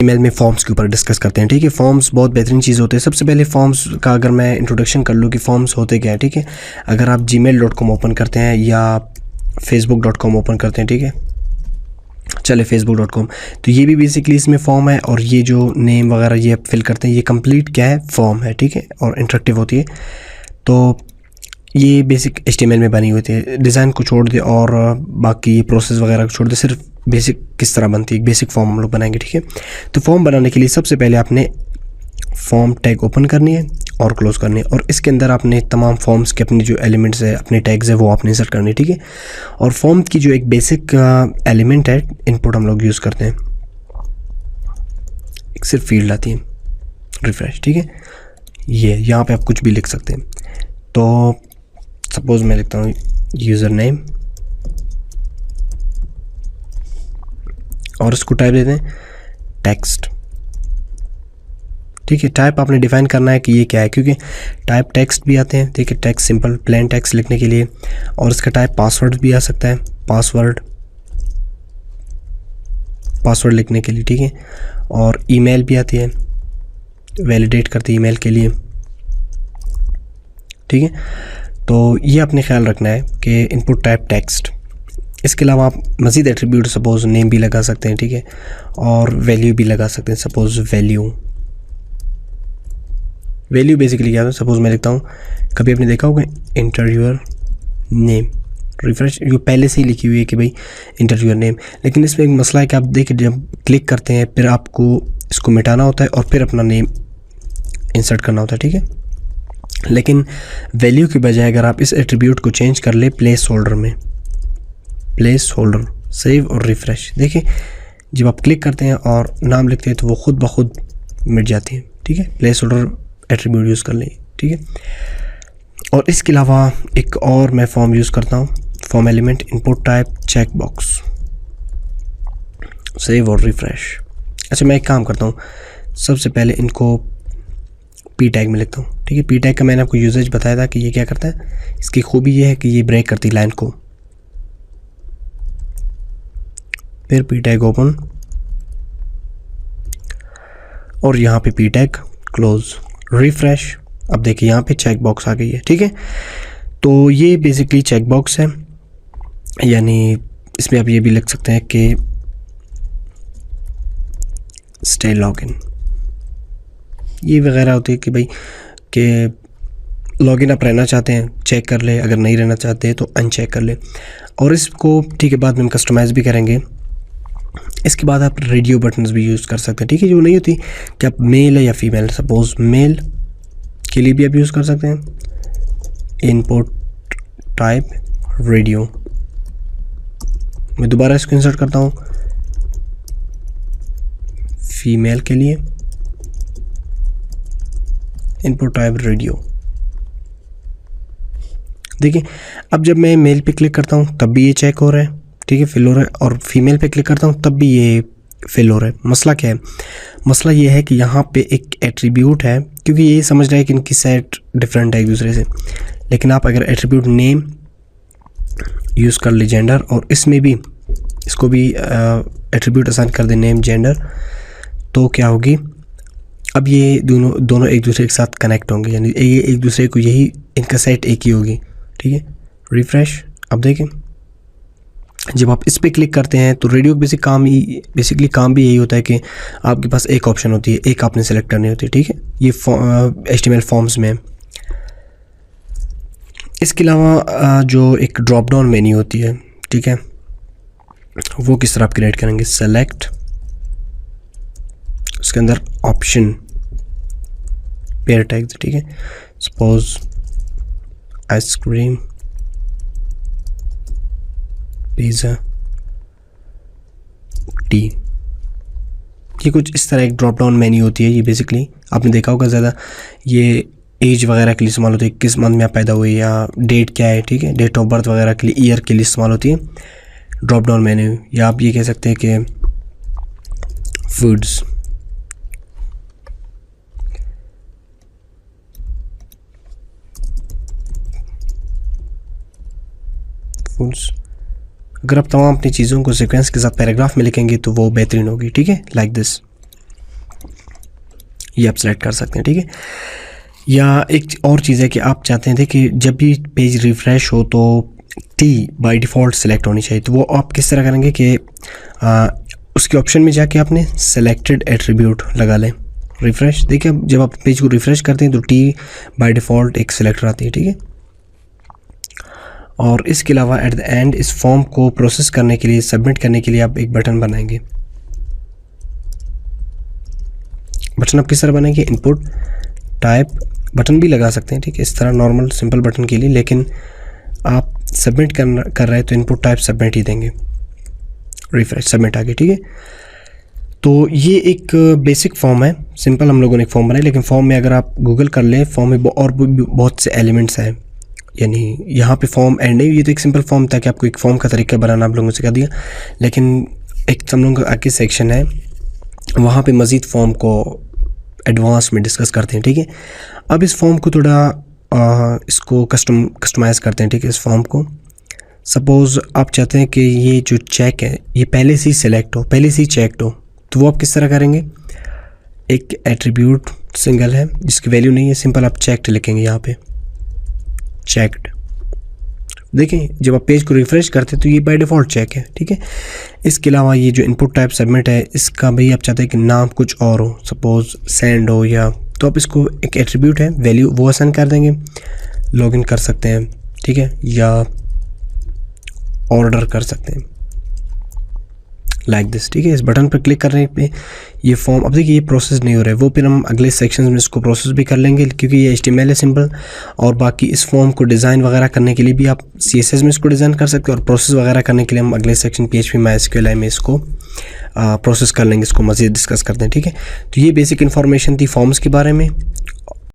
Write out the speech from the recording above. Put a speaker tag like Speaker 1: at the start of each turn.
Speaker 1: Email में forms के ऊपर डिस्कस करते हैं। ठीक है, फॉर्म्स बहुत बेहतरीन चीज़ होते हैं। सबसे पहले फॉर्म्स का अगर मैं इंट्रोडक्शन कर लूँ कि फॉर्म्स होते क्या है। ठीक है, अगर आप gmail.com ओपन करते हैं या facebook.com ओपन करते हैं, ठीक है, चले facebook.com, तो ये भी बेसिकली इसमें फॉर्म है और ये जो नेम वगैरह ये आप फिल करते हैं ये कंप्लीट क्या है, फॉर्म है। ठीक है, और इंटरेक्टिव होती है। तो ये बेसिक HTML में बनी होती है। डिज़ाइन को छोड़ दे और बाकी प्रोसेस वगैरह को छोड़ दे, सिर्फ बेसिक किस तरह बनती है, एक बेसिक फॉर्म हम लोग बनाएंगे। ठीक है, तो फॉर्म बनाने के लिए सबसे पहले आपने फॉर्म टैग ओपन करनी है और क्लोज करनी है, और इसके अंदर आपने तमाम फॉर्म्स के अपने जो एलिमेंट्स है, अपने टैग्स है, वो आपने इंसर्ट करनी है। ठीक है, और फॉर्म की जो एक बेसिक एलिमेंट है, इनपुट हम लोग यूज़ करते हैं, एक सिर्फ फील्ड आती है रिफ्रेश। ठीक है, ये यहाँ पे आप कुछ भी लिख सकते हैं। तो सपोज़ मैं लिखता हूँ यूज़र नेम और इसको टाइप देते हैं टेक्स्ट। ठीक है, टाइप आपने डिफाइन करना है कि ये क्या है, क्योंकि टाइप टेक्स्ट भी आते हैं। ठीक है, टेक्स्ट सिंपल प्लेन टेक्स्ट लिखने के लिए, और इसका टाइप पासवर्ड भी आ सकता है, पासवर्ड लिखने के लिए। ठीक है, और ईमेल भी आती है, वैलिडेट करती है ईमेल के लिए। ठीक है, तो ये आपने ख्याल रखना है कि इनपुट टाइप टेक्स्ट। इसके अलावा आप मज़ीद एट्रीब्यूट सपोज़ नेम भी लगा सकते हैं। ठीक है, और वैल्यू भी लगा सकते हैं। सपोज़ वैल्यू बेसिकली क्या है, सपोज़ मैं लिखता हूँ, कभी आपने देखा होगा इंटरव्यूअर नेम रिफ्रेश, जो पहले से ही लिखी हुई है कि भाई इंटरव्यूअर नेम, लेकिन इसमें एक मसला है कि आप देखिए जब क्लिक करते हैं फिर आपको इसको मिटाना होता है और फिर अपना नेम इंसर्ट करना होता है। ठीक है, लेकिन वैल्यू की बजाय अगर आप इस एट्रीब्यूट को चेंज कर ले प्लेस होल्डर में, प्लेस होल्डर, सेव और रिफ़्रेश, देखिए जब आप क्लिक करते हैं और नाम लिखते हैं तो वो खुद ब खुद मिट जाती है। ठीक है, प्लेस होल्डर एट्रीब्यूट यूज़ कर लें। ठीक है, और इसके अलावा एक और मैं फॉर्म यूज़ करता हूँ, form element input type check box, save और रिफ़्रेश। अच्छा, मैं एक काम करता हूँ, सबसे पहले इनको पी टैग में लिखता हूँ। ठीक है, पी टैग का मैंने आपको यूजेज बताया था कि ये क्या करता है। इसकी खूबी ये है कि ये ब्रेक करती लाइन को। फिर पी टैग ओपन और यहाँ पे पी टैग क्लोज, रिफ्रेश। अब देखिए यहाँ पे चेक बॉक्स आ गई है। ठीक है, तो ये बेसिकली चेक बॉक्स है, यानी इसमें आप ये भी लिख सकते हैं कि स्टे लॉगिन, ये वगैरह होती है कि भाई कि लॉगिन आप रहना चाहते हैं चेक कर ले, अगर नहीं रहना चाहते तो अनचेक कर ले। और इसको ठीक है बाद में हम कस्टमाइज़ भी करेंगे। इसके बाद आप रेडियो बटन्स भी यूज़ कर सकते हैं। ठीक है, जो नहीं होती कि आप मेल है या फीमेल, सपोज़ मेल के लिए भी आप यूज़ कर सकते हैं। इनपुट टाइप रेडियो, मैं दोबारा इसको इंसर्ट करता हूँ फीमेल के लिए, इनपुट टाइप रेडियो। देखिए अब जब मैं मेल पे क्लिक करता हूँ तब भी ये चेक हो रहा है। ठीक है, फिल हो रहा है, और फीमेल पे क्लिक करता हूँ तब भी ये फिल हो रहा है। मसला क्या है, मसला ये है कि यहाँ पे एक एट्रीब्यूट है, क्योंकि ये समझ रहा है कि इनकी सेट डिफरेंट है एक दूसरे से। लेकिन आप अगर एट्रीब्यूट नेम यूज़ कर ले जेंडर, और इसमें भी इसको भी एट्रीब्यूट असाइन कर दे नेम जेंडर, तो क्या होगी, अब ये दोनों एक दूसरे के साथ कनेक्ट होंगे, यानी ये एक दूसरे को, यही इनका सेट एक ही होगी। ठीक है, रिफ्रेश। अब देखें जब आप इस पर क्लिक करते हैं तो रेडियो बेसिकली काम भी यही होता है कि आपके पास एक ऑप्शन होती है, एक आपने सेलेक्ट करनी होती है। ठीक है, ये HTML फॉर्म्स में। इसके अलावा जो एक ड्रॉप डाउन मेन्यू होती है, ठीक है, वो किस तरह आप क्रिएट करेंगे, सेलेक्ट, उसके अंदर ऑप्शन पेयर टैग्स। ठीक है, सपोज आइसक्रीम, पिज़्ज़ा, टी, ये कुछ इस तरह एक ड्रॉप डाउन मेन्यू होती है। ये बेसिकली आपने देखा होगा ज़्यादा ये एज वगैरह के लिए इस्तेमाल होती है, किस मंथ में आप पैदा हुए या डेट क्या है। ठीक है, डेट ऑफ बर्थ वगैरह के लिए, ईयर के लिए इस्तेमाल होती है ड्रॉप डाउन मेन्यू। या आप ये कह सकते हैं कि फूड्स, अगर आप तमाम अपनी चीज़ों को सीक्वेंस के साथ पैराग्राफ में लिखेंगे तो वो बेहतरीन होगी। ठीक है, लाइक दिस। ये आप सेलेक्ट कर सकते हैं, ठीक है। या एक और चीज़ है कि आप चाहते थे कि जब भी पेज रिफ़्रेश हो तो टी बाय डिफ़ॉल्ट सेलेक्ट होनी चाहिए, तो वो आप किस तरह करेंगे कि उसके ऑप्शन में जाके आपने सेलेक्टेड एट्रीब्यूट लगा लें, रिफ़्रेश। देखिए अब जब आप पेज को रिफ़्रेश करते हैं तो टी बाय डिफ़ॉल्ट एक सेलेक्टर आती है, ठीक है। और इसके अलावा एट द एंड इस फॉर्म को प्रोसेस करने के लिए, सबमिट करने के लिए आप एक बटन बनाएंगे। बटन आप किस तरह बनाएंगे, इनपुट टाइप बटन भी लगा सकते हैं, ठीक है, इस तरह नॉर्मल सिंपल बटन के लिए, लेकिन आप सबमिट कर रहे हैं तो इनपुट टाइप सबमिट ही देंगे। रिफ्रेश, सबमिट आ गया, ठीक है। तो ये एक बेसिक फॉर्म है, सिंपल हम लोगों ने एक फॉर्म बनाया, लेकिन फॉर्म में अगर आप गूगल कर लें फॉर्म में और भी बहुत से एलिमेंट्स हैं, यानी यहाँ पे फॉर्म एंड नहीं, ये तो एक सिंपल फॉर्म था कि आपको एक फॉर्म का तरीका बनाना आप लोगों से सिखा दिया, लेकिन एक हम लोगों का आगे सेक्शन है वहाँ पे मज़ीद फॉर्म को एडवांस में डिस्कस करते हैं, ठीक है। अब इस फॉर्म को थोड़ा इसको कस्टमाइज़ करते हैं, ठीक है। इस फॉर्म को सपोज़ आप चाहते हैं कि ये जो चेक है ये पहले से ही सिलेक्ट हो, पहले से ही चेकड हो, तो वो आप किस तरह करेंगे, एक एट्रीब्यूट सिंगल है जिसकी वैल्यू नहीं है, सिंपल आप चेकड लिखेंगे यहाँ पे, चेकड। देखें जब आप पेज को रिफ़्रेश करते हैं तो ये बाय डिफ़ॉल्ट चेक है, ठीक है। इसके अलावा ये जो इनपुट टाइप सबमिट है, इसका भाई आप चाहते हैं कि नाम कुछ और हो, सपोज़ सेंड हो, या तो आप इसको एक एट्रीब्यूट है वैल्यू वो असाइन कर देंगे, लॉगिन कर सकते हैं, ठीक है, या ऑर्डर कर सकते हैं लाइक दिस, ठीक है। इस बटन पर क्लिक करने पे ये फॉर्म, अब देखिए ये प्रोसेस नहीं हो रहा है, वो फिर हम अगले सेक्शन में इसको प्रोसेस भी कर लेंगे क्योंकि ये HTML है सिंपल। और बाकी इस फॉर्म को डिज़ाइन वगैरह करने के लिए भी आप CSS में इसको डिज़ाइन कर सकते हैं, और प्रोसेस वगैरह करने के लिए हम अगले सेक्शन PHP MySQL में इसको प्रोसेस कर लेंगे, इसको मज़ीद डिस्कस करते हैं, ठीक है। तो ये बेसिक इन्फॉर्मेशन थी फॉर्म्स के बारे में।